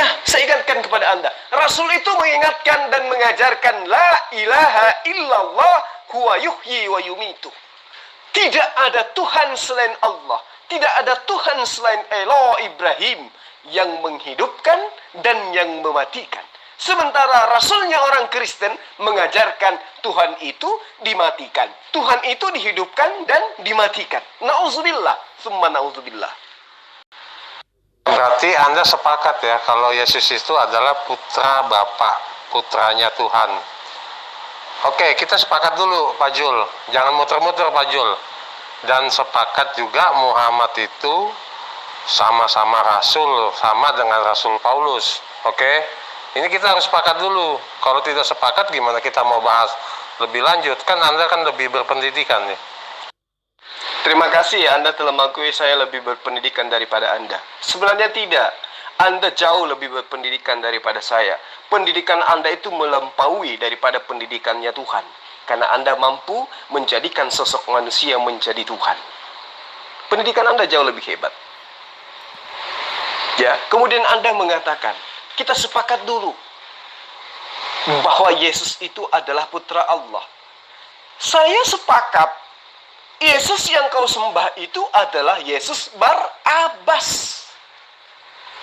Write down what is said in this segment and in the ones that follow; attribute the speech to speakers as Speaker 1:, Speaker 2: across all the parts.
Speaker 1: Nah, saya ingatkan kepada Anda, Rasul itu mengingatkan dan mengajarkan la ilaha illallah huwa yuhyi wa yumitu. Tidak ada Tuhan selain Allah, tidak ada Tuhan selain Eloh Ibrahim yang menghidupkan dan yang mematikan. Sementara Rasulnya orang Kristen mengajarkan Tuhan itu dimatikan, Tuhan itu dihidupkan dan dimatikan. Nauzubillah, summa nauzubillah.
Speaker 2: Berarti Anda sepakat ya kalau Yesus itu adalah putra Bapa, putranya Tuhan. Oke, kita sepakat dulu Pak Jul. Jangan muter-muter Pak Jul. Dan sepakat juga Muhammad itu sama-sama Rasul, sama dengan Rasul Paulus. Oke, ini kita harus sepakat dulu. Kalau tidak sepakat gimana kita mau bahas lebih lanjut? Kan Anda kan lebih berpendidikan nih.
Speaker 1: Terima kasih Anda telah mengakui saya lebih berpendidikan daripada Anda. Sebenarnya tidak. Anda jauh lebih berpendidikan daripada saya. Pendidikan Anda itu melampaui daripada pendidikannya Tuhan. Karena Anda mampu menjadikan sosok manusia menjadi Tuhan. Pendidikan Anda jauh lebih hebat. Ya, kemudian Anda mengatakan, kita sepakat dulu bahwa Yesus itu adalah putra Allah. Saya sepakat Yesus yang kau sembah itu adalah Yesus Bar-Abbas.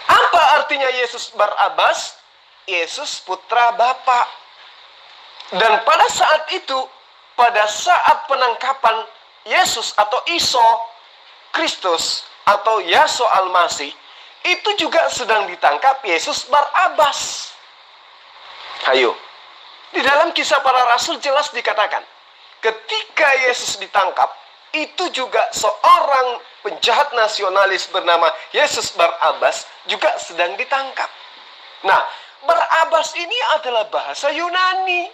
Speaker 1: Apa artinya Yesus Bar-Abbas? Yesus putra Bapa. Dan pada saat itu, pada saat penangkapan Yesus atau Iso Kristus atau Yahshua Al-Masih, itu juga sedang ditangkap Yesus Bar-Abbas. Hayo. Di dalam Kisah Para Rasul jelas dikatakan, ketika Yesus ditangkap, itu juga seorang penjahat nasionalis bernama Yesus Bar-Abbas juga sedang ditangkap. Nah, Bar-Abbas ini adalah bahasa Yunani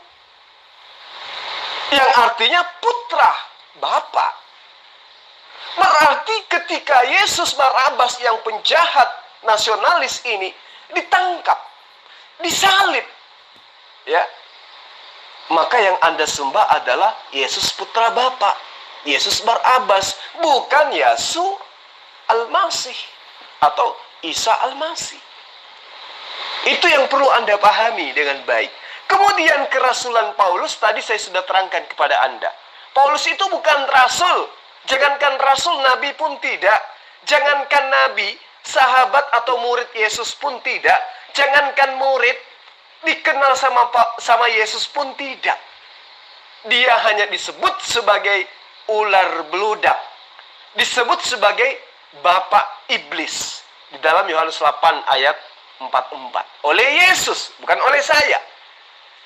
Speaker 1: yang artinya putra Bapa. Berarti ketika Yesus Bar-Abbas yang penjahat nasionalis ini ditangkap, disalib, ya, maka yang Anda sembah adalah Yesus putra Bapa, Yesus Bar-Abbas, bukan Yahshua Al-Masih atau Isa Al-Masih. Itu yang perlu Anda pahami dengan baik. Kemudian kerasulan Paulus tadi saya sudah terangkan kepada Anda. Paulus itu bukan rasul. Jangankan rasul, nabi pun tidak. Jangankan nabi, sahabat atau murid Yesus pun tidak. Jangankan murid, dikenal sama Yesus pun tidak. Dia hanya disebut sebagai ular beludak, disebut sebagai bapak iblis di dalam Yohanes 8 ayat 44 oleh Yesus, bukan oleh saya.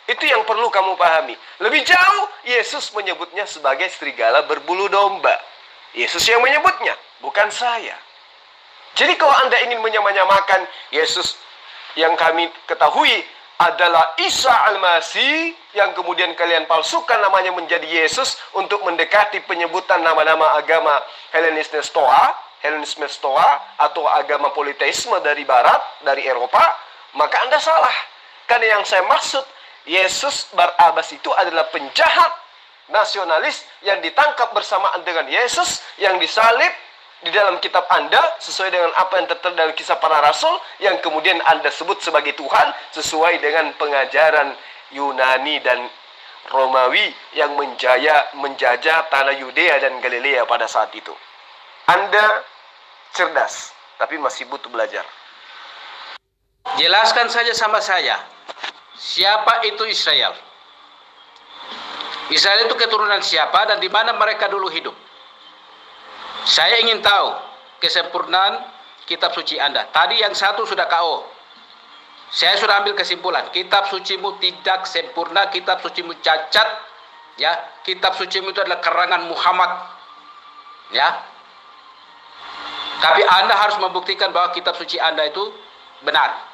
Speaker 1: Itu yang perlu kamu pahami. Lebih jauh, Yesus menyebutnya sebagai serigala berbulu domba. Yesus yang menyebutnya, bukan saya. Jadi kalau Anda ingin menyamakan Yesus yang kami ketahui adalah Isa Al-Masih, yang kemudian kalian palsukan namanya menjadi Yesus untuk mendekati penyebutan nama-nama agama Helenisme Stoa atau agama politeisme dari Barat, dari Eropa, maka Anda salah. Karena yang saya maksud, Yesus Bar-Abbas itu adalah penjahat nasionalis yang ditangkap bersamaan dengan Yesus yang disalib di dalam kitab Anda sesuai dengan apa yang tertera dalam Kisah Para Rasul, yang kemudian Anda sebut sebagai Tuhan sesuai dengan pengajaran Yunani dan Romawi yang menjajah tanah Yudea dan Galilea pada saat itu. Anda cerdas, tapi masih butuh belajar.
Speaker 3: Jelaskan saja sama saya, siapa itu Israel? Israel itu keturunan siapa dan di mana mereka dulu hidup? Saya ingin tahu kesempurnaan kitab suci Anda. Tadi yang satu sudah KO. Saya sudah ambil kesimpulan, kitab sucimu tidak sempurna, kitab sucimu cacat, ya. Kitab sucimu itu adalah karangan Muhammad, ya. Tapi Anda harus membuktikan bahwa kitab suci Anda itu benar.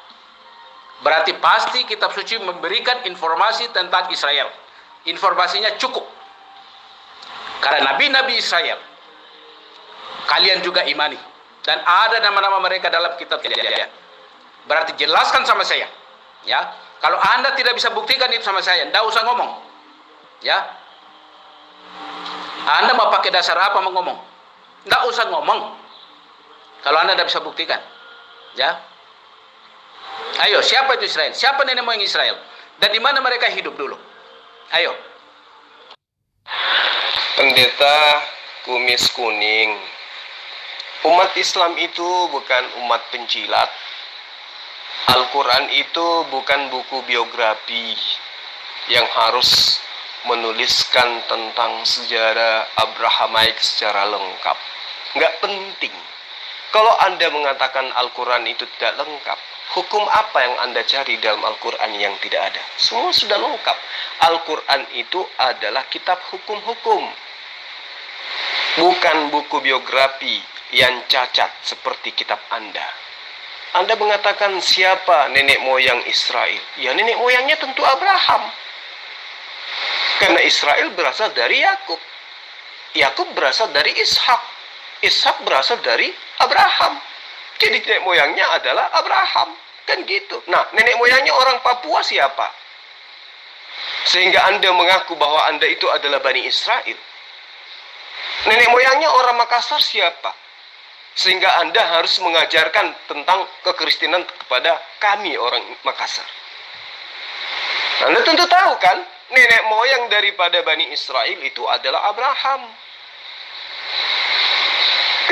Speaker 3: Berarti pasti kitab suci memberikan informasi tentang Israel. Informasinya cukup. Karena nabi-nabi Israel kalian juga imani, dan ada nama-nama mereka dalam kitab Kejadian. Berarti jelaskan sama saya, ya. Kalau Anda tidak bisa buktikan itu sama saya, tidak usah ngomong, ya. Anda mau pakai dasar apa mau ngomong? Tidak usah ngomong kalau Anda tidak bisa buktikan, ya. Ayo, siapa itu Israel? Siapa nenek moyang Israel? Dan di mana mereka hidup dulu? Ayo.
Speaker 1: Pendeta kumis kuning. Umat Islam itu bukan umat pencilat. Al-Quran itu bukan buku biografi yang harus menuliskan tentang sejarah Abrahamaik secara lengkap. Nggak penting. Kalau Anda mengatakan Al-Quran itu tidak lengkap, hukum apa yang Anda cari dalam Al-Quran yang tidak ada? Semua sudah lengkap. Al-Quran itu adalah kitab hukum-hukum, bukan buku biografi yang cacat seperti kitab Anda. Anda mengatakan siapa nenek moyang Israel? Ya, nenek moyangnya tentu Abraham. Karena Israel berasal dari Yakub. Yakub berasal dari Ishak. Ishak berasal dari Abraham. Jadi nenek moyangnya adalah Abraham. Kan gitu. Nah, nenek moyangnya orang Papua siapa? Sehingga Anda mengaku bahwa Anda itu adalah Bani Israel. Nenek moyangnya orang Makassar siapa? Sehingga Anda harus mengajarkan tentang kekristenan kepada kami orang Makassar. Anda tentu tahu kan, nenek moyang daripada Bani Israel itu adalah Abraham.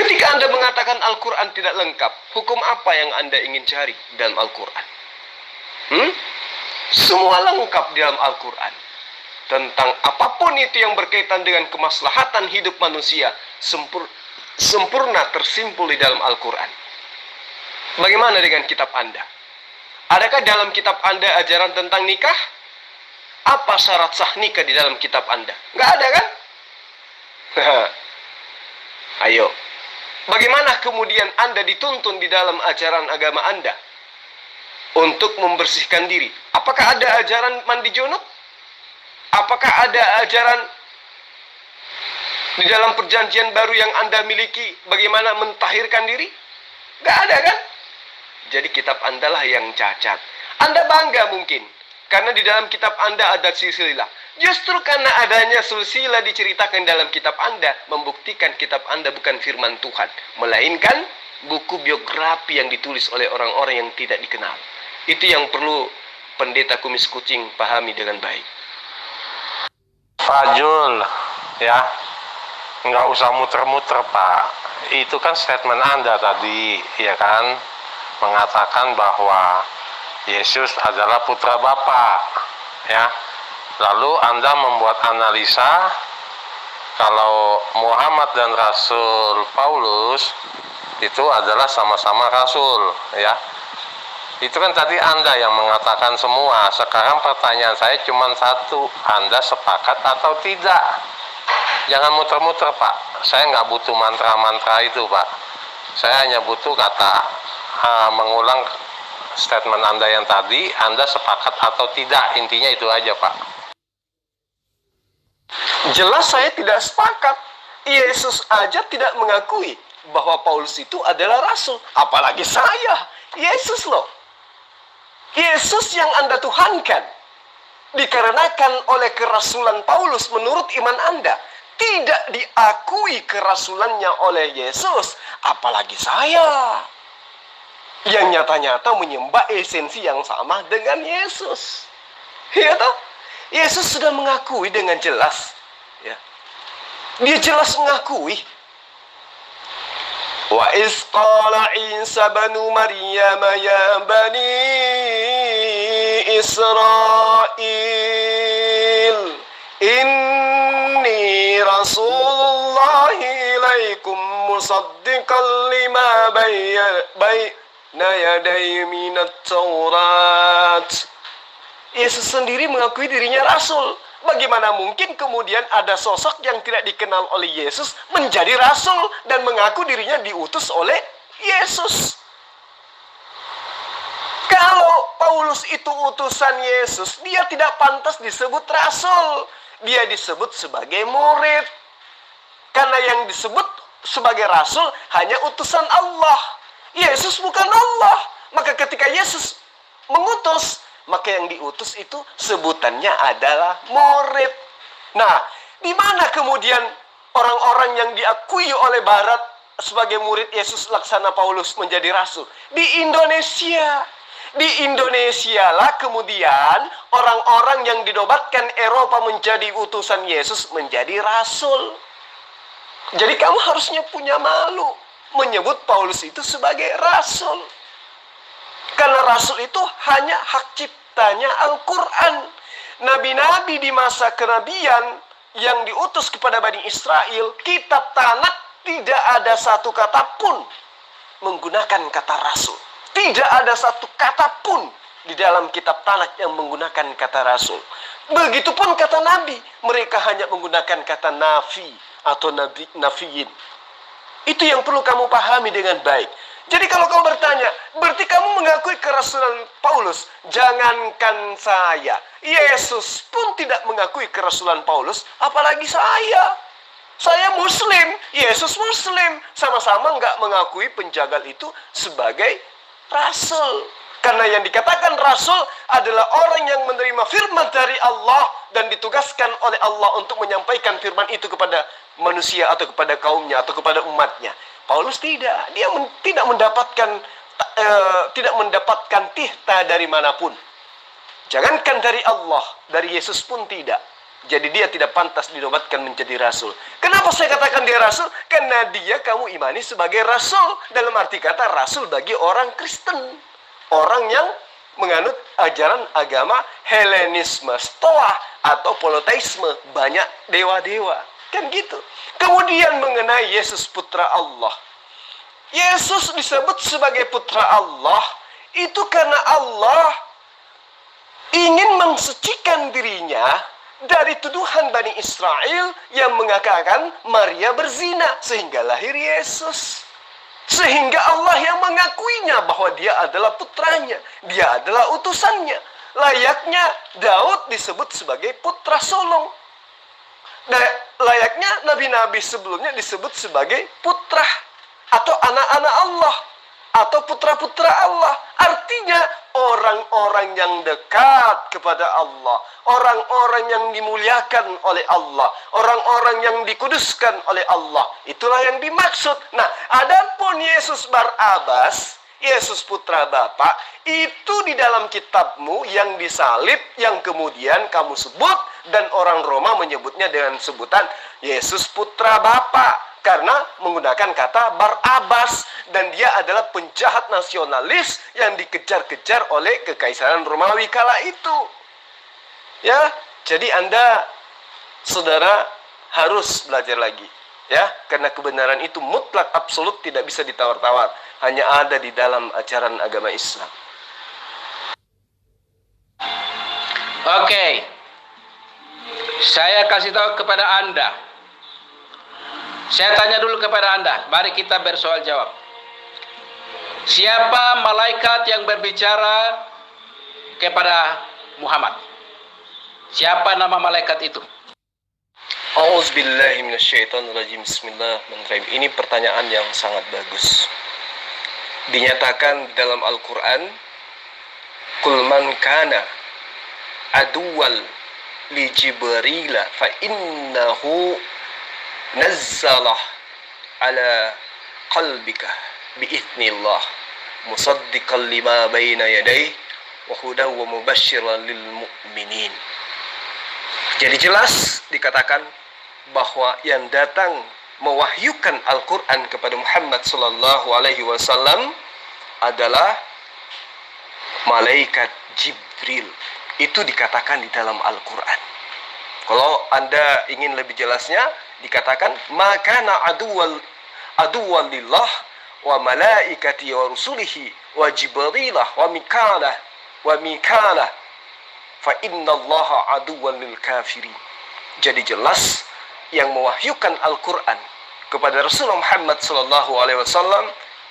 Speaker 1: Ketika Anda mengatakan Al-Quran tidak lengkap, hukum apa yang Anda ingin cari dalam Al-Quran? Semua lengkap di dalam Al-Quran. Tentang apapun itu yang berkaitan dengan kemaslahatan hidup manusia, sempurna tersimpul di dalam Al-Quran. Bagaimana dengan kitab Anda? Adakah dalam kitab Anda ajaran tentang nikah? Apa syarat sah nikah di dalam kitab Anda? Nggak ada kan? Ayo. Bagaimana kemudian Anda dituntun di dalam ajaran agama Anda untuk membersihkan diri? Apakah ada ajaran mandi junub? Apakah ada ajaran di dalam perjanjian baru yang Anda miliki bagaimana mentahirkan diri? Nggak ada kan? Jadi kitab Anda lah yang cacat. Anda bangga mungkin karena di dalam kitab Anda ada silsilah. Justru karena adanya silsilah diceritakan dalam kitab Anda, membuktikan kitab Anda bukan firman Tuhan, melainkan buku biografi yang ditulis oleh orang-orang yang tidak dikenal. Itu yang perlu pendeta kumis kucing pahami dengan baik.
Speaker 2: Pak Jul, ya, nggak usah muter-muter Pak. Itu kan statement Anda tadi, ya kan, mengatakan bahwa Yesus adalah putra Bapa, ya. Lalu Anda membuat analisa kalau Muhammad dan Rasul Paulus itu adalah sama-sama Rasul, ya. Itu kan tadi Anda yang mengatakan semua. Sekarang pertanyaan saya cuma satu, Anda sepakat atau tidak? Jangan muter-muter Pak. Saya nggak butuh mantra-mantra itu Pak. Saya hanya butuh kata mengulang statement Anda yang tadi, Anda sepakat atau tidak. Intinya itu aja Pak.
Speaker 1: Jelas saya tidak sepakat. Yesus aja tidak mengakui bahwa Paulus itu adalah rasul. Apalagi saya. Yesus loh. Yesus yang Anda tuhankan. Dikarenakan oleh kerasulan Paulus menurut iman Anda. Tidak diakui kerasulannya oleh Yesus. Apalagi saya. Yang nyata-nyata menyembah esensi yang sama dengan Yesus. Ya toh? Yesus sudah mengakui dengan jelas. Ya. Dia jelas mengakui. Wa iz qala Isa banu Maryam ya bani Israel inni rasulullah ilaikum musaddiqan lima bayna yaday minat Taurat. Yesus sendiri mengakui dirinya rasul. Bagaimana mungkin kemudian ada sosok yang tidak dikenal oleh Yesus menjadi rasul dan mengaku dirinya diutus oleh Yesus? Kalau Paulus itu utusan Yesus, dia tidak pantas disebut rasul. Dia disebut sebagai murid. Karena yang disebut sebagai rasul hanya utusan Allah. Yesus bukan Allah. Maka ketika Yesus mengutus, maka yang diutus itu sebutannya adalah murid. Nah, di mana kemudian orang-orang yang diakui oleh Barat sebagai murid Yesus laksana Paulus menjadi rasul? Di Indonesia. Di Indonesia lah kemudian orang-orang yang dinobatkan Eropa menjadi utusan Yesus menjadi rasul. Jadi kamu harusnya punya malu menyebut Paulus itu sebagai rasul. Karena rasul itu hanya hak ciptanya Al-Quran. Nabi-nabi di masa kenabian yang diutus kepada Bani Israel, kitab Tanakh tidak ada satu kata pun menggunakan kata rasul. Tidak ada satu kata pun di dalam kitab Tanakh yang menggunakan kata rasul. Begitupun kata nabi, mereka hanya menggunakan kata nafi atau nafiyin. Itu yang perlu kamu pahami dengan baik. Jadi kalau kamu bertanya, berarti kamu mengakui kerasulan Paulus? Jangankan saya, Yesus pun tidak mengakui kerasulan Paulus, apalagi saya. Saya Muslim, Yesus Muslim. Sama-sama nggak mengakui penjagal itu sebagai rasul. Karena yang dikatakan rasul adalah orang yang menerima firman dari Allah dan ditugaskan oleh Allah untuk menyampaikan firman itu kepada manusia atau kepada kaumnya atau kepada umatnya. Paulus tidak, dia tidak mendapatkan tihta dari manapun. Jangankan dari Allah, dari Yesus pun tidak. Jadi dia tidak pantas dinobatkan menjadi rasul. Kenapa saya katakan dia rasul? Karena dia kamu imani sebagai rasul. Dalam arti kata rasul bagi orang Kristen. Orang yang menganut ajaran agama Helenisme, Stoa atau Polytheisme, banyak dewa-dewa. Kan gitu. Kemudian mengenai Yesus putra Allah. Yesus disebut sebagai putra Allah itu karena Allah ingin mensucikan dirinya dari tuduhan Bani Israel yang mengatakan Maria berzina sehingga lahir Yesus. Sehingga Allah yang mengakuinya bahwa dia adalah putranya, dia adalah utusannya. Layaknya Daud disebut sebagai putra sulung. Layaknya nabi-nabi sebelumnya disebut sebagai putra atau anak-anak Allah atau putra-putra Allah. Artinya orang-orang yang dekat kepada Allah, orang-orang yang dimuliakan oleh Allah, orang-orang yang dikuduskan oleh Allah. Itulah yang dimaksud. Nah, adapun Yesus Barabas, Yesus putra Bapa, itu di dalam kitabmu yang disalib, yang kemudian kamu sebut, dan orang Roma menyebutnya dengan sebutan Yesus putra Bapa. Karena menggunakan kata Barabas. Dan dia adalah penjahat nasionalis yang dikejar-kejar oleh Kekaisaran Romawi kala itu. Ya, jadi Anda, saudara, harus belajar lagi. Ya, karena kebenaran itu mutlak, absolut, tidak bisa ditawar-tawar. Hanya ada di dalam ajaran agama Islam.
Speaker 3: Oke. Saya kasih tahu kepada Anda. Saya tanya dulu kepada Anda. Mari kita bersoal jawab. Siapa malaikat yang berbicara kepada Muhammad? Siapa nama malaikat itu?
Speaker 1: A'udzubillahi minasyaitonirrajim. Bismillahirrahmanirrahim. Ini pertanyaan yang sangat bagus. Dinyatakan di dalam Al-Quran, Qul man kana aduwal li Jibril fa innahu nazzalah ala qalbika bi'ithnillah musaddiqan lima baina yadayhi wa hudan wa mubasysyiran lil mu'minin. Jadi jelas dikatakan bahwa yang datang mewahyukan Al-Quran kepada Muhammad sallallahu alaihi wasallam adalah malaikat Jibril. Itu dikatakan di dalam Al-Quran. Kalau Anda ingin lebih jelasnya, dikatakan makana aduwal lillah wa malaikati wa rusulihi wa jibrilah wa mikalah fa innallaha aduwwan lil kafirin. Jadi jelas yang mewahyukan Al-Quran kepada Rasulullah Muhammad sallallahu alaihi wasallam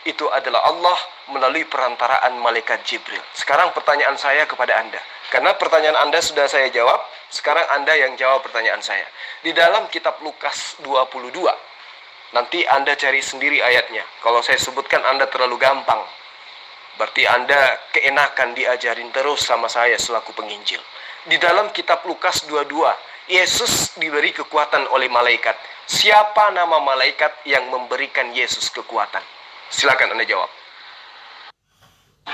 Speaker 1: itu adalah Allah melalui perantaraan malaikat Jibril. Sekarang pertanyaan saya kepada Anda. Karena pertanyaan Anda sudah saya jawab, sekarang Anda yang jawab pertanyaan saya. Di dalam kitab Lukas 22, nanti Anda cari sendiri ayatnya. Kalau saya sebutkan Anda terlalu gampang. Berarti Anda keenakan diajarin terus sama saya selaku penginjil. Di dalam kitab Lukas 22, Yesus diberi kekuatan oleh malaikat. Siapa nama malaikat yang memberikan Yesus kekuatan? Silakan Anda jawab.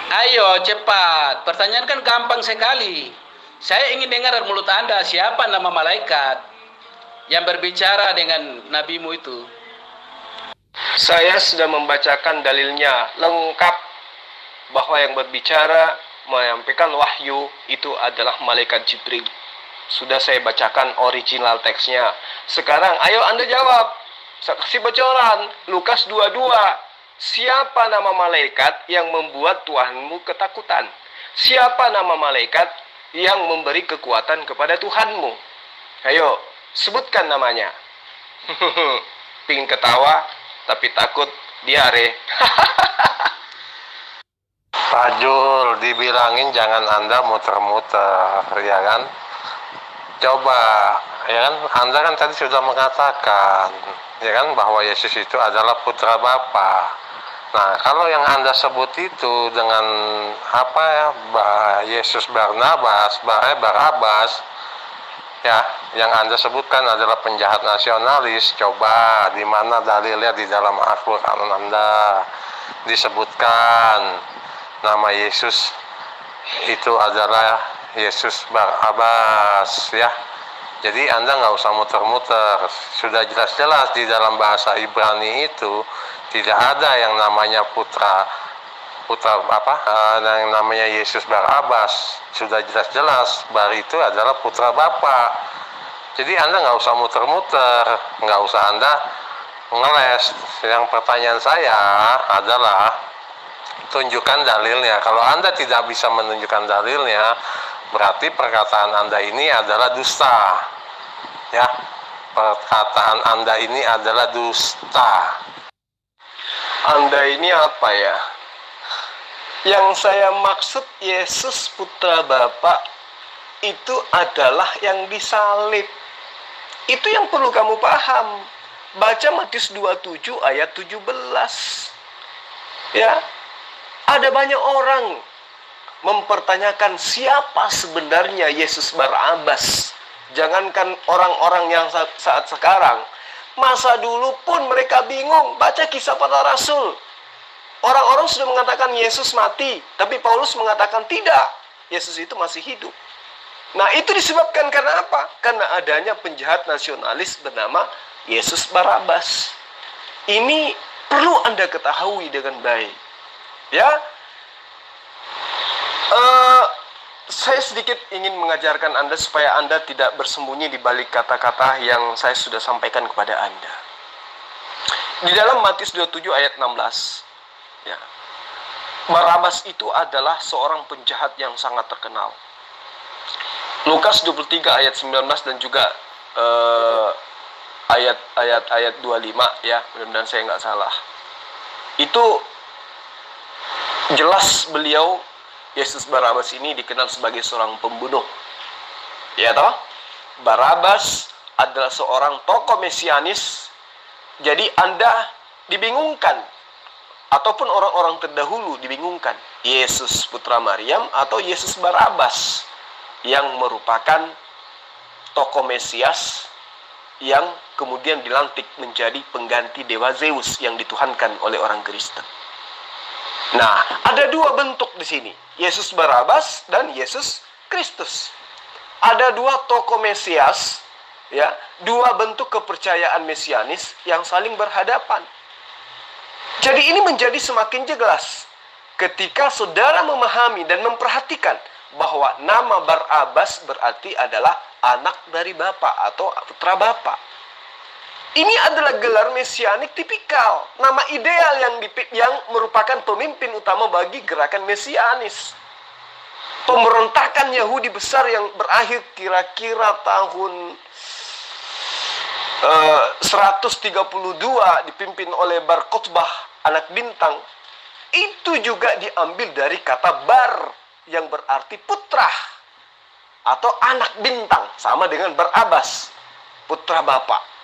Speaker 3: Ayo cepat, pertanyaan kan gampang sekali. Saya ingin dengar dari mulut Anda siapa nama malaikat yang berbicara dengan nabimu itu.
Speaker 1: Saya sudah membacakan dalilnya lengkap bahwa yang berbicara menyampaikan wahyu itu adalah malaikat Jibril. Sudah saya bacakan original teksnya. Sekarang ayo Anda jawab. Saya kasih bocoran. Lukas 22. Siapa nama malaikat yang membuat Tuhanmu ketakutan? Siapa nama malaikat yang memberi kekuatan kepada Tuhanmu? Ayo, sebutkan namanya. Pingin ketawa, tapi takut diare.
Speaker 2: Pak Jul, dibilangin jangan Anda muter-muter, ya kan? Coba, ya kan? Anda kan tadi sudah mengatakan, ya kan, bahwa Yesus itu adalah putra Bapa. Nah, kalau yang Anda sebut itu dengan apa ya, Yesus Barnabas, Barabas, ya, yang Anda sebutkan adalah penjahat nasionalis. Coba di mana dalilnya di dalam Al-Qur'an Anda disebutkan nama Yesus itu adalah Yesus Barabas, ya. Jadi Anda nggak usah muter-muter. Sudah jelas-jelas di dalam bahasa Ibrani itu tidak ada yang namanya putra yang namanya Yesus Barabas. Sudah jelas-jelas Bar itu adalah putra Bapa. Jadi Anda nggak usah muter-muter, nggak usah Anda ngeles. Yang pertanyaan saya adalah tunjukkan dalilnya. Kalau Anda tidak bisa menunjukkan dalilnya, berarti perkataan Anda ini adalah dusta. Ya, perkataan Anda ini adalah dusta.
Speaker 1: Anda ini apa ya? Yang saya maksud Yesus putra Bapa itu adalah yang disalib. Itu yang perlu kamu paham. Baca Matius 27 ayat 17. Ya. Ada banyak orang mempertanyakan siapa sebenarnya Yesus Barabas. Jangankan orang-orang yang saat sekarang, masa dulu pun mereka bingung. Baca Kisah Para Rasul. Orang-orang sudah mengatakan Yesus mati, tapi Paulus mengatakan tidak, Yesus itu masih hidup. Nah, itu disebabkan karena apa? Karena adanya penjahat nasionalis bernama Yesus Barabas. Ini perlu Anda ketahui dengan baik. Ya, saya sedikit ingin mengajarkan Anda supaya Anda tidak bersembunyi di balik kata-kata yang saya sudah sampaikan kepada Anda. Di dalam Matius 27 ayat 16, ya, Barabas itu adalah seorang penjahat yang sangat terkenal. Lukas 23 ayat 19 dan juga ayat 25, ya, mudah-mudahan saya nggak salah. Itu jelas beliau, Yesus Barabas ini dikenal sebagai seorang pembunuh. Ya toh? Barabas adalah seorang tokoh mesianis. Jadi Anda dibingungkan, ataupun orang-orang terdahulu dibingungkan, Yesus putra Maryam atau Yesus Barabas yang merupakan tokoh Mesias yang kemudian dilantik menjadi pengganti dewa Zeus yang dituhankan oleh orang Kristen. Nah, ada dua bentuk di sini, Yesus Barabas dan Yesus Kristus. Ada dua tokoh Mesias, ya, dua bentuk kepercayaan mesianis yang saling berhadapan. Jadi ini menjadi semakin jelas ketika saudara memahami dan memperhatikan bahwa nama Barabas berarti adalah anak dari Bapa atau putra Bapa. Ini adalah gelar mesianik tipikal, nama ideal yang merupakan pemimpin utama bagi gerakan mesianis. Pemberontakan Yahudi besar yang berakhir kira-kira tahun 132 dipimpin oleh Bar Kokhbah, anak bintang. Itu juga diambil dari kata Bar yang berarti putra atau anak bintang, sama dengan Barabas, putra Bapa.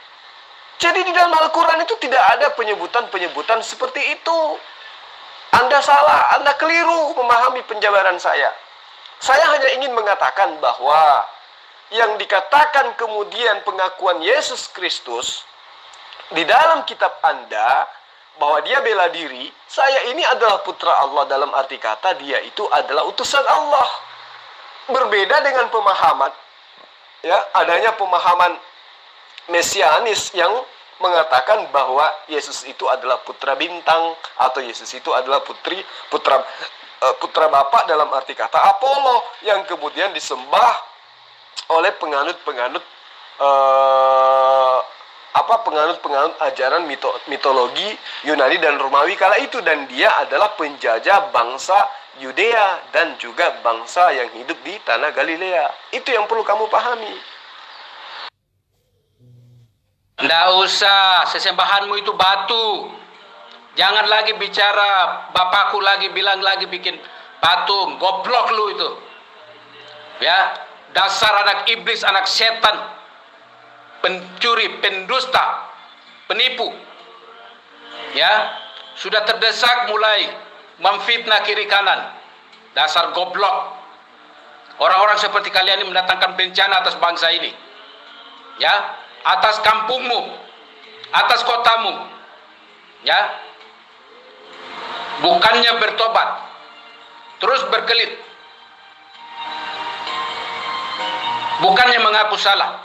Speaker 1: Jadi di dalam Al-Quran itu tidak ada penyebutan-penyebutan seperti itu. Anda salah, Anda keliru memahami penjabaran saya. Saya hanya ingin mengatakan bahwa yang dikatakan kemudian pengakuan Yesus Kristus di dalam kitab Anda bahwa dia bela diri, saya ini adalah putra Allah, dalam arti kata dia itu adalah utusan Allah. Berbeda dengan pemahaman, ya, adanya pemahaman mesianis yang mengatakan bahwa Yesus itu adalah putra bintang, atau Yesus itu adalah putra Bapa dalam arti kata Apollo, yang kemudian disembah oleh penganut-penganut penganut ajaran mitologi Yunani dan Romawi kala itu, dan dia adalah penjajah bangsa Yudea dan juga bangsa yang hidup di tanah Galilea. Itu yang perlu kamu pahami.
Speaker 3: Nggak usah, sesembahanmu itu batu. Jangan lagi bicara, bapakku lagi bilang lagi bikin patung, goblok lu itu. Ya, dasar anak iblis, anak setan, pencuri, pendusta, penipu. Ya, sudah terdesak mulai memfitnah kiri kanan. Dasar goblok. Orang-orang seperti kalian ini mendatangkan bencana atas bangsa ini. Ya, atas kampungmu, atas kotamu. Ya. Bukannya bertobat, terus berkelit. Bukannya mengaku salah.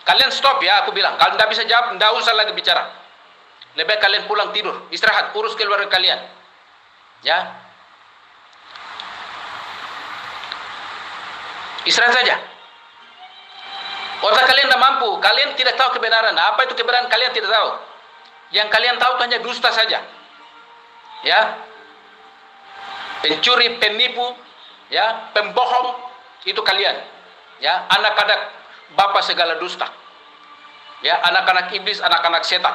Speaker 3: Kalian stop ya, aku bilang. Kalau tidak bisa jawab, tidak usah lagi bicara. Lebih baik kalian pulang tidur, istirahat, urus keluarga kalian. Ya. Istirahat saja. Otak kalian tidak mampu, kalian tidak tahu kebenaran. Apa itu kebenaran kalian tidak tahu. Yang kalian tahu hanya dusta saja. Ya. Pencuri, penipu, ya, pembohong, itu kalian. Ya, anak-anak bapa segala dusta. Ya, anak-anak iblis, anak-anak setan.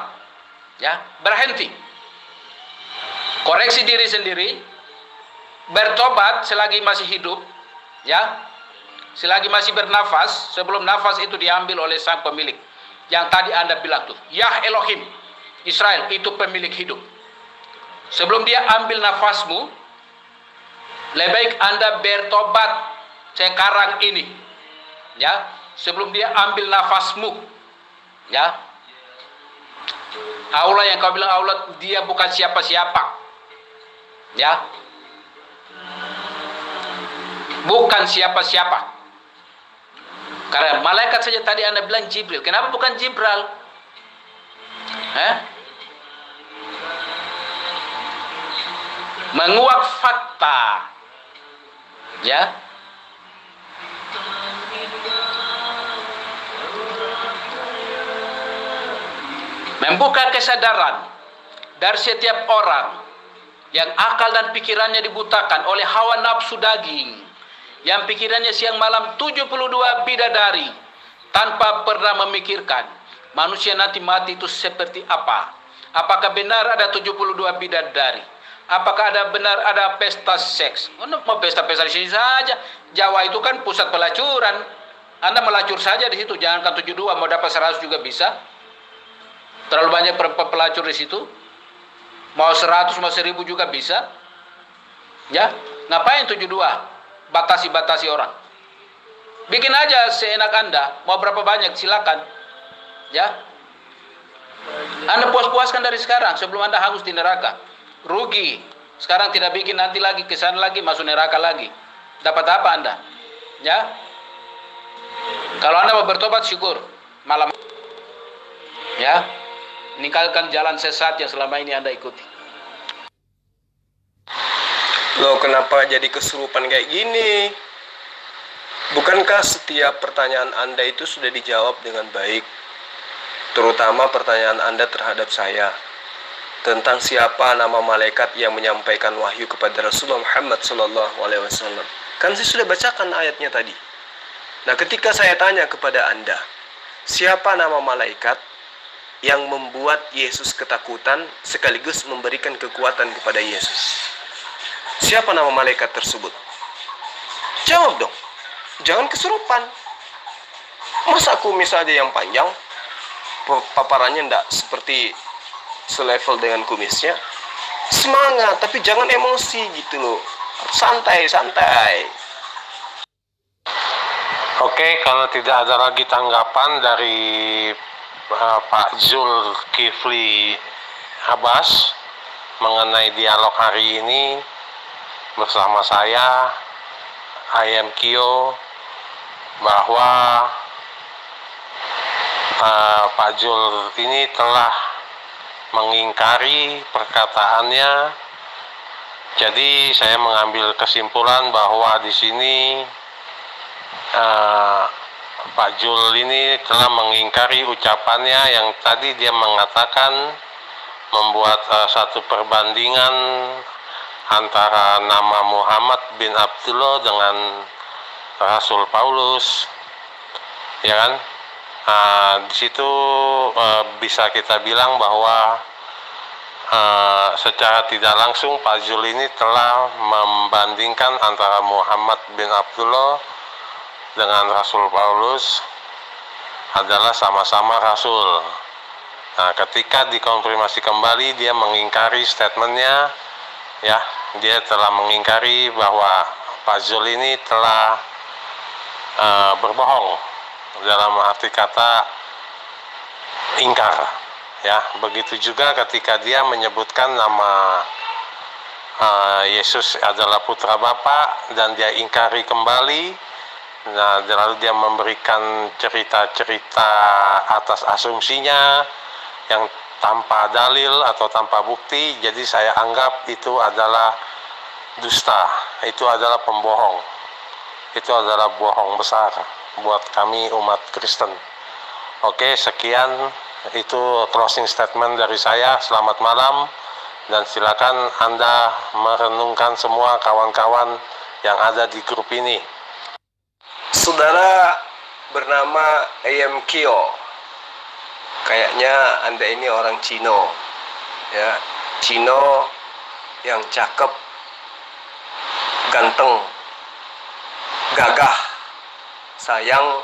Speaker 3: Ya, berhenti. Koreksi diri sendiri. Bertobat selagi masih hidup, ya. Selagi masih bernafas, sebelum nafas itu diambil oleh sang pemilik. Yang tadi Anda bilang tuh, Yah Elohim, Israel itu pemilik hidup. Sebelum dia ambil nafasmu, lebih baik Anda bertobat sekarang ini. Ya, sebelum dia ambil nafasmu. Ya. Allah yang kau bilang Allah, dia bukan siapa-siapa. Ya. Bukan siapa-siapa. Karena malaikat saja tadi Anda bilang Jibril. Kenapa bukan Jibril? Menguak fakta. Ya. Membuka kesadaran dari setiap orang yang akal dan pikirannya dibutakan oleh hawa nafsu daging, yang pikirannya siang malam 72 bidadari, tanpa pernah memikirkan manusia nanti mati itu seperti apa. Apakah benar ada 72 bidadari? Apakah benar ada pesta seks? Mau pesta-pesta di sini saja. Jawa itu kan pusat pelacuran. Anda melacur saja di situ, jangankan 72, mau dapat 100 juga bisa. Terlalu banyak pelacur di situ. Mau 100, mau 1000 juga bisa. Ya, ngapain 72? Batasi-batasi orang. Bikin aja seenak Anda, mau berapa banyak silakan. Ya. Anda puas-puaskan dari sekarang sebelum Anda hangus di neraka. Rugi. Sekarang tidak bikin, nanti lagi kesana lagi masuk neraka lagi. Dapat apa Anda? Ya. Kalau Anda mau bertobat syukur. Malam. Ya. Meninggalkan jalan sesat yang selama ini Anda ikuti.
Speaker 1: Loh, kenapa jadi kesurupan kayak gini? Bukankah setiap pertanyaan Anda itu sudah dijawab dengan baik? Terutama pertanyaan Anda terhadap saya tentang siapa nama malaikat yang menyampaikan wahyu kepada Rasulullah Muhammad SAW. Kan saya sudah bacakan ayatnya tadi. Nah, ketika saya tanya kepada Anda, siapa nama malaikat yang membuat Yesus ketakutan sekaligus memberikan kekuatan kepada Yesus? Siapa nama malaikat tersebut? Jawab dong. Jangan kesurupan. Masa kumis aja yang panjang, paparannya enggak seperti selevel dengan kumisnya. Semangat, tapi jangan emosi gitu loh. Santai-santai.
Speaker 2: Oke, kalau tidak ada lagi tanggapan dari Pak Zulkifli Abbas mengenai dialog hari ini bersama saya, IM Kio, bahwa Pak Jul ini telah mengingkari perkataannya. Jadi saya mengambil kesimpulan bahwa di sini Pak Jul ini telah mengingkari ucapannya yang tadi dia mengatakan membuat satu perbandingan antara nama Muhammad bin Abdullah dengan Rasul Paulus, ya kan? Di situ bisa kita bilang bahwa secara tidak langsung Pak Jul ini telah membandingkan antara Muhammad bin Abdullah dengan Rasul Paulus adalah sama-sama Rasul. Nah, ketika dikonfirmasi kembali, dia mengingkari statementnya, ya, dia telah mengingkari bahwa Pak Zul ini telah berbohong dalam arti kata ingkar, ya. Begitu juga ketika dia menyebutkan nama Yesus adalah putra Bapa dan dia ingkari kembali. Nah, lalu dia memberikan cerita-cerita atas asumsinya yang tanpa dalil atau tanpa bukti. Jadi saya anggap itu adalah dusta, itu adalah pembohong, itu adalah bohong besar buat kami umat Kristen. Oke, sekian, itu closing statement dari saya. Selamat malam, dan silakan Anda merenungkan semua kawan-kawan yang ada di grup ini.
Speaker 1: Saudara bernama AM Kyo, kayaknya Anda ini orang Cino, ya, Cino yang cakep, ganteng, gagah. Sayang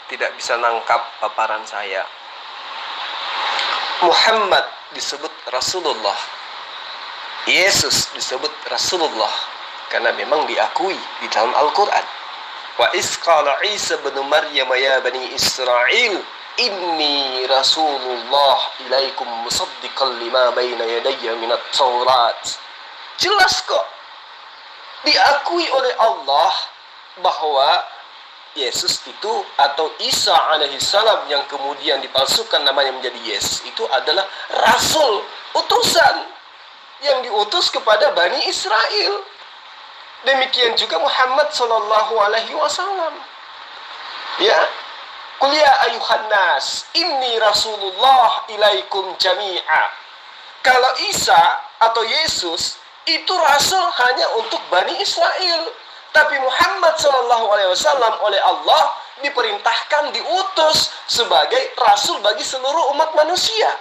Speaker 1: tidak bisa nangkap paparan saya. Muhammad disebut Rasulullah, Yesus disebut Rasulullah karena memang diakui di dalam Al-Quran. Wa isqala Isa bin Maryam ya bani Israel inni rasulullah ilaikum musaddiqan lima baina yadayya minat Taurat. Jelas kok diakui oleh Allah bahwa Yesus itu atau Isa alaihissalam yang kemudian dipalsukan namanya menjadi Yesus itu adalah rasul, utusan yang diutus kepada Bani Israel. Demikian juga Muhammad sallallahu alaihi wasallam. Ya, qul ya ayuhan nas inni rasulullah ilaikum jami'a. Kalau Isa atau Yesus itu rasul hanya untuk Bani Israel, tapi Muhammad sallallahu alaihi wasallam oleh Allah diperintahkan diutus sebagai rasul bagi seluruh umat manusia.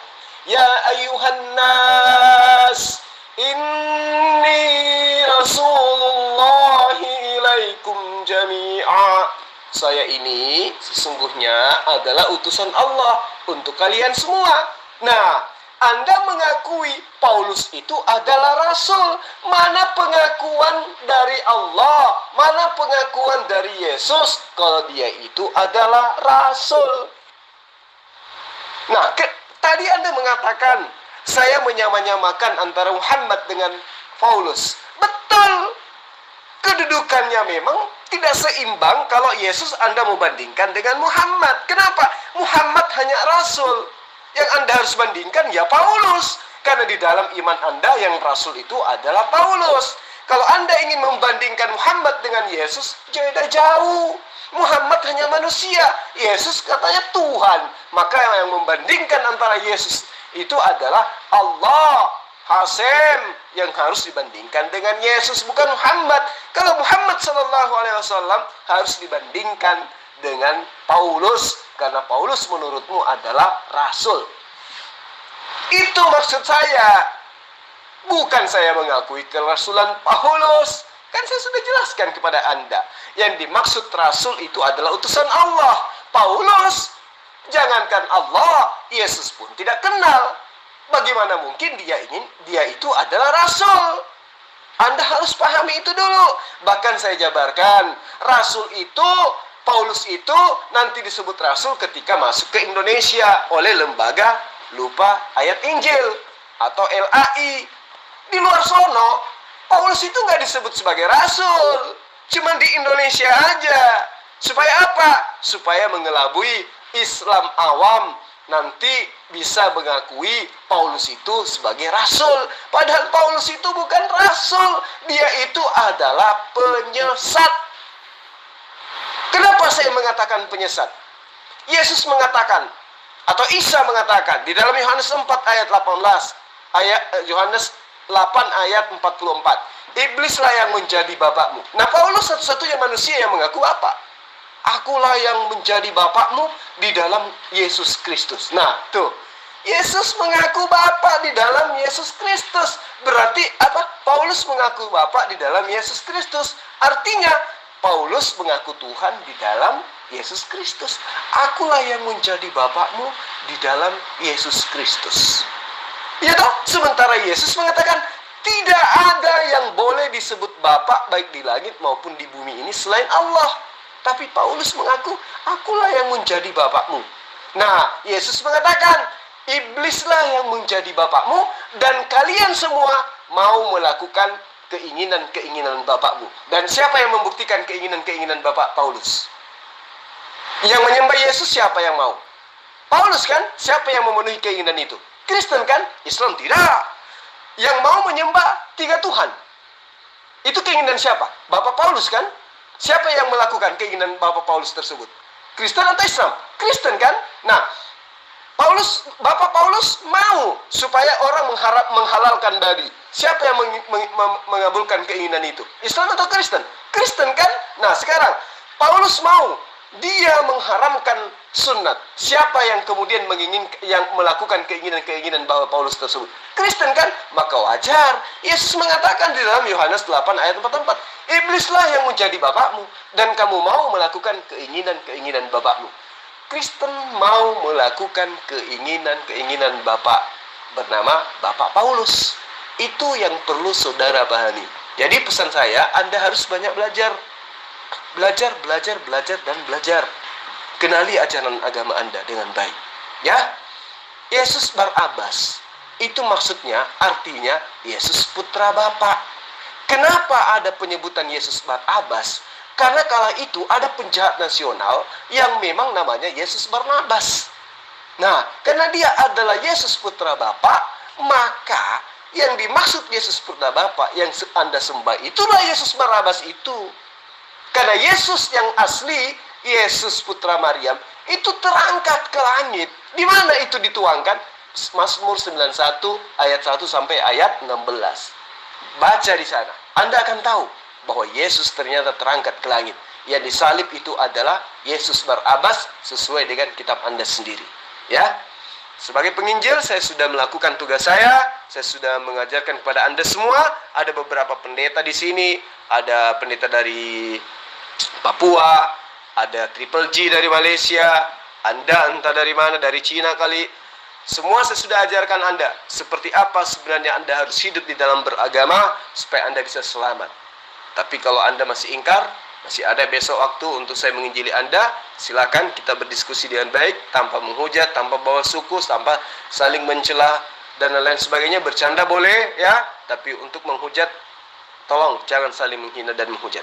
Speaker 1: Ya ayuhan nas inni rasulullahi ilaikum jami'a. Saya ini sesungguhnya adalah utusan Allah untuk kalian semua. Nah, Anda mengakui Paulus itu adalah rasul. Mana pengakuan dari Allah? Mana pengakuan dari Yesus kalau dia itu adalah rasul? Nah, tadi Anda mengatakan saya menyamakan antara Muhammad dengan Paulus. Betul. Kedudukannya memang tidak seimbang kalau Yesus Anda mau bandingkan dengan Muhammad. Kenapa? Muhammad hanya rasul. Yang Anda harus bandingkan ya Paulus. Karena di dalam iman Anda yang rasul itu adalah Paulus. Kalau Anda ingin membandingkan Muhammad dengan Yesus, beda jauh. Muhammad hanya manusia. Yesus katanya Tuhan. Maka yang membandingkan antara Yesus itu adalah Allah Hasem yang harus dibandingkan dengan Yesus, bukan Muhammad. Kalau Muhammad sallallahu alaihi wasallam harus dibandingkan dengan Paulus karena Paulus menurutmu adalah rasul. Itu maksud saya. Bukan saya mengakui kerasulan Paulus. Kan saya sudah jelaskan kepada Anda. Yang dimaksud rasul itu adalah utusan Allah. Paulus, jangankan Allah, Yesus pun tidak kenal. Bagaimana mungkin dia itu adalah rasul? Anda harus pahami itu dulu. Bahkan saya jabarkan, rasul itu Paulus itu nanti disebut rasul ketika masuk ke Indonesia oleh lembaga lupa ayat Injil atau LAI. Di luar sono, Paulus itu nggak disebut sebagai rasul. Cuma di Indonesia aja. Supaya apa? Supaya mengelabui Islam awam nanti bisa mengakui Paulus itu sebagai rasul. Padahal Paulus itu bukan rasul. Dia itu adalah penyesat. Kenapa saya mengatakan penyesat? Yesus mengatakan, atau Isa mengatakan di dalam Yohanes 4 ayat 18, Yohanes 8 ayat 44, iblislah yang menjadi bapakmu. Nah, Paulus satu-satunya manusia yang mengaku apa? Akulah yang menjadi bapakmu di dalam Yesus Kristus. Nah, tuh. Yesus mengaku Bapa di dalam Yesus Kristus. Berarti apa? Paulus mengaku Bapa di dalam Yesus Kristus. Artinya, Paulus mengaku Tuhan di dalam Yesus Kristus. Akulah yang menjadi bapakmu di dalam Yesus Kristus. Ya toh? Sementara Yesus mengatakan, tidak ada yang boleh disebut Bapa baik di langit maupun di bumi ini selain Allah. Tapi Paulus mengaku, akulah yang menjadi bapakmu. Nah, Yesus mengatakan, iblislah yang menjadi bapakmu dan kalian semua mau melakukan keinginan-keinginan bapakmu. Dan siapa yang membuktikan keinginan-keinginan bapak Paulus? Yang menyembah Yesus siapa yang mau? Paulus kan? Siapa yang memenuhi keinginan itu? Kristen kan? Islam tidak. Yang mau menyembah 3 Tuhan. Itu keinginan siapa? Bapak Paulus kan? Siapa yang melakukan keinginan Bapak Paulus tersebut? Kristen atau Islam? Kristen kan? Nah, Bapak Paulus mau supaya orang menghalalkan babi. Siapa yang mengabulkan keinginan itu? Islam atau Kristen? Kristen kan? Nah, sekarang Paulus mau dia mengharamkan sunat. Siapa yang kemudian yang melakukan keinginan-keinginan Bapak Paulus tersebut? Kristen kan? Maka wajar. Yesus mengatakan di dalam Yohanes 8 ayat 44, iblislah yang menjadi bapakmu dan kamu mau melakukan keinginan-keinginan bapakmu. Kristen mau melakukan keinginan-keinginan bapak bernama Bapak Paulus. Itu yang perlu saudara pahami. Jadi pesan saya, Anda harus banyak belajar. Belajar, dan belajar. Kenali ajaran agama Anda dengan baik. Ya, Yesus Barabas. Itu maksudnya, artinya Yesus putra Bapa. Kenapa ada penyebutan Yesus Barabas? Karena kala itu ada penjahat nasional yang memang namanya Yesus Barnabas. Nah, karena dia adalah Yesus putra Bapa, maka yang dimaksud Yesus putra Bapa yang Anda sembah itulah Yesus Barnabas itu. Karena Yesus yang asli, Yesus putra Maryam, itu terangkat ke langit. Di mana itu dituangkan? Mazmur 91 ayat 1 sampai ayat 16. Baca di sana. Anda akan tahu bahwa Yesus ternyata terangkat ke langit. Yang disalib itu adalah Yesus Barabas sesuai dengan kitab Anda sendiri. Ya. Sebagai penginjil, saya sudah melakukan tugas saya sudah mengajarkan kepada Anda semua. Ada beberapa pendeta di sini, ada pendeta dari Papua, ada Triple G dari Malaysia, Anda entah dari mana, dari Cina kali. Semua saya sudah ajarkan Anda seperti apa sebenarnya Anda harus hidup di dalam beragama supaya Anda bisa selamat. Tapi kalau Anda masih ingkar, masih ada besok waktu untuk saya menginjili Anda. Silakan kita berdiskusi dengan baik, tanpa menghujat, tanpa bawa suku, tanpa saling mencela dan lain sebagainya. Bercanda boleh ya, tapi untuk menghujat, tolong jangan saling menghina dan menghujat.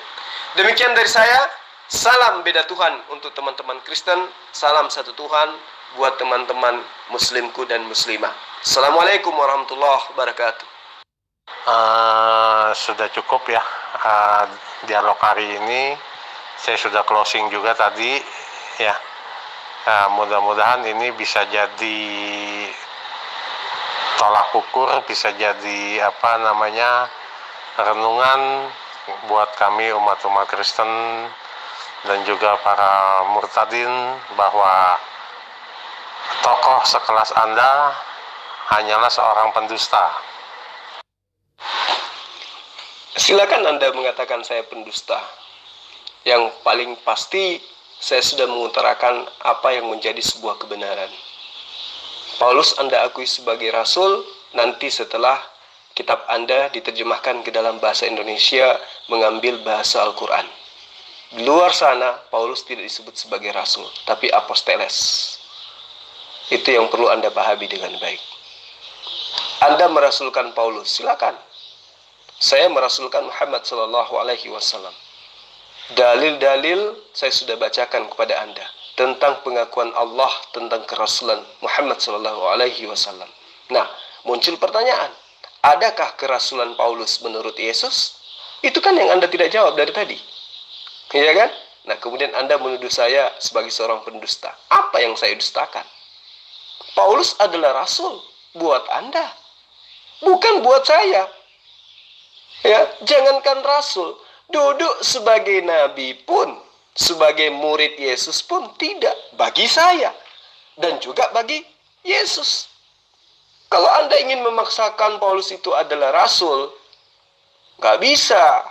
Speaker 1: Demikian dari saya. Salam beda Tuhan untuk teman-teman Kristen. Salam satu Tuhan buat teman-teman Muslimku dan Muslimah. Assalamualaikum warahmatullahi wabarakatuh.
Speaker 2: Sudah cukup ya dialog hari ini. Saya sudah closing juga tadi ya. Mudah-mudahan ini bisa jadi tolak ukur, bisa jadi renungan buat kami umat-umat Kristen dan juga para murtadin bahwa tokoh sekelas Anda hanyalah seorang pendusta.
Speaker 1: Silakan Anda mengatakan saya pendusta. Yang paling pasti saya sudah mengutarakan apa yang menjadi sebuah kebenaran. Paulus Anda akui sebagai rasul nanti setelah kitab Anda diterjemahkan ke dalam bahasa Indonesia mengambil bahasa Al-Quran. Di luar sana, Paulus tidak disebut sebagai rasul, tapi aposteles. Itu yang perlu Anda pahami dengan baik. Anda merasulkan Paulus, silakan. Saya merasulkan Muhammad Sallallahu Alaihi Wasallam. Dalil-dalil saya sudah bacakan kepada Anda tentang pengakuan Allah tentang kerasulan Muhammad Sallallahu Alaihi Wasallam. Nah, muncul pertanyaan, adakah kerasulan Paulus menurut Yesus? Itu kan yang Anda tidak jawab dari tadi. Iya kan? Nah, kemudian Anda menuduh saya sebagai seorang pendusta. Apa yang saya dustakan? Paulus adalah rasul buat Anda, bukan buat saya. Ya, jangankan rasul, duduk sebagai nabi pun, sebagai murid Yesus pun tidak bagi saya dan juga bagi Yesus. Kalau Anda ingin memaksakan Paulus itu adalah rasul, nggak bisa.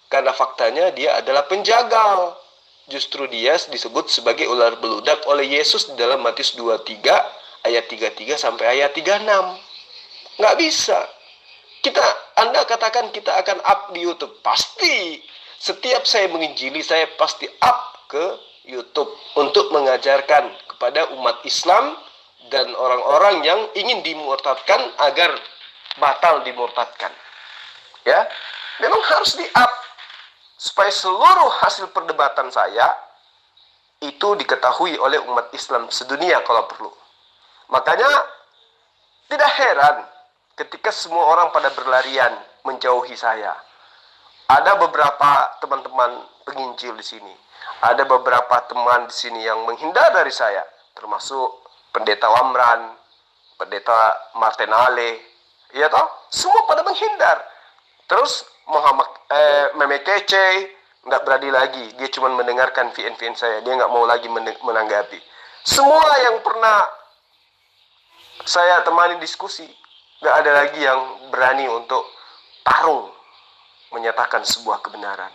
Speaker 1: Karena faktanya dia adalah penjagal. Justru dia disebut sebagai ular beludak oleh Yesus di dalam Matius 23 ayat 33 sampai ayat 36. Nggak bisa. Anda katakan kita akan up di YouTube. Pasti. Setiap saya menginjili, saya pasti up ke YouTube untuk mengajarkan kepada umat Islam dan orang-orang yang ingin dimurtadkan agar batal dimurtadkan. Ya, memang harus di up supaya seluruh hasil perdebatan saya itu diketahui oleh umat Islam sedunia kalau perlu. Makanya tidak heran ketika semua orang pada berlarian menjauhi saya. Ada beberapa teman-teman penginjil di sini. Ada beberapa teman di sini yang menghindar dari saya, termasuk Pendeta Wamran, Pendeta Martinale, iya toh? Semua pada menghindar. Terus Muhammad Meme Kece nggak berani lagi, dia cuma mendengarkan VN saya, dia nggak mau lagi menanggapi. Semua yang pernah saya temani diskusi, nggak ada lagi yang berani untuk tarung menyatakan sebuah kebenaran.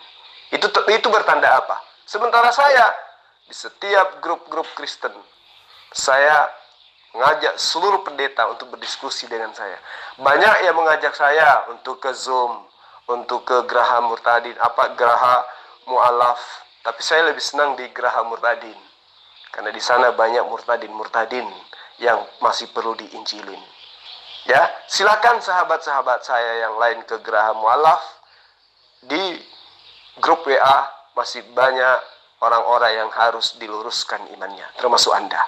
Speaker 1: Itu bertanda apa? Sementara saya di setiap grup-grup Kristen, saya mengajak seluruh pendeta untuk berdiskusi dengan saya. Banyak yang mengajak saya untuk ke Zoom, untuk ke Geraha Murtadin, Geraha Mu'alaf. Tapi saya lebih senang di Geraha Murtadin, karena di sana banyak murtadin yang masih perlu diinjilin. Ya, silakan sahabat-sahabat saya yang lain ke Geraha Mu'alaf. Di grup WA masih banyak orang-orang yang harus diluruskan imannya, termasuk Anda.